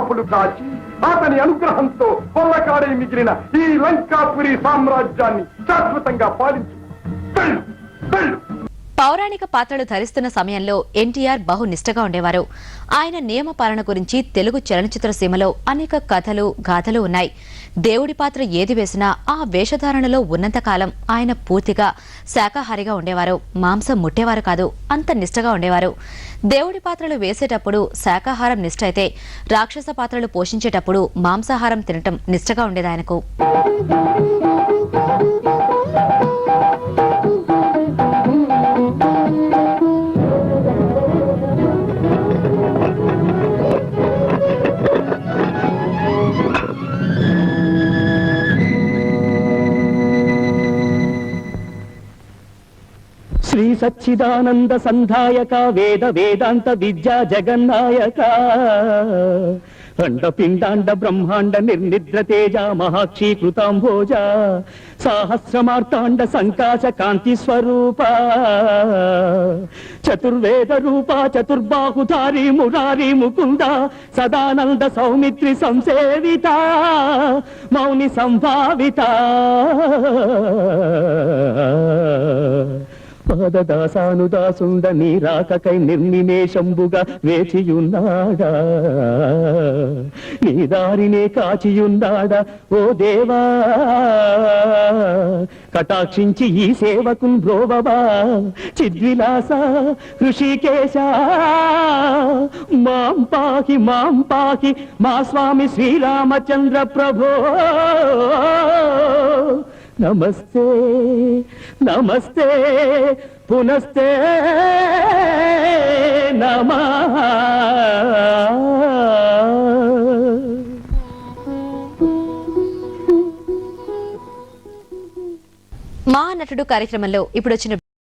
కాపులు కాచి అతని అనుగ్రహంతో కొల్లకాడే మిగిలిన ఈ లంకాపురి సామ్రాజ్యాన్ని శాశ్వతంగా పాలించు. వెళ్ళు, వెళ్ళు. పౌరాణిక పాత్రలు ధరిస్తున్న సమయంలో ఎన్టీఆర్ బహు నిష్టగా ఉండేవారు. ఆయన నియమ పాలన గురించి తెలుగు చలనచిత్ర సీమలో అనేక కథలు గాథలు ఉన్నాయి. దేవుడి పాత్ర ఏది వేసినా ఆ వేషధారణలో ఉన్నంతకాలం ఆయన పూర్తిగా శాకాహారిగా ఉండేవారు. మాంసం ముట్టేవారు కాదు, అంత నిష్టగా ఉండేవారు. దేవుడి పాత్రలు వేసేటప్పుడు శాకాహారం నిష్ట అయితే, రాక్షస పాత్రలు పోషించేటప్పుడు మాంసాహారం తినటం నిష్టగా ఉండేది ఆయనకు. శ్రీ సచ్చిదానంద సంధాయక వేద వేదాంత విద్యా జగన్నాయక అండపిండాండ బ్రహ్మాండ నిర్నిద్ర తేజ మహాక్షీకృతాంభోజ సాహస్రమార్తాండ సంకాశ కాంతి స్వరూప చతుర్వేద రూప చతుర్బాహుధారి మురారి ముకుంద సదానంద సౌమిత్రి సంసేవిత మౌని సంభావిత పాదదాసానుదాసుండ నీ రాకకై నిర్నిమేషంబుగా వేచియున్నాడా, నీ దారినే కాచియున్నాడా ఓ దేవా, కటాక్షించి ఈ సేవకున్ బ్రోవవా చిద్విలాస హృషికేశ మాం పాహి మా స్వామి శ్రీరామచంద్ర ప్రభో. నమస్తే నమస్తే పునస్తే నమః. మా నటుడు కార్యక్రమంలో ఇప్పుడు వచ్చిన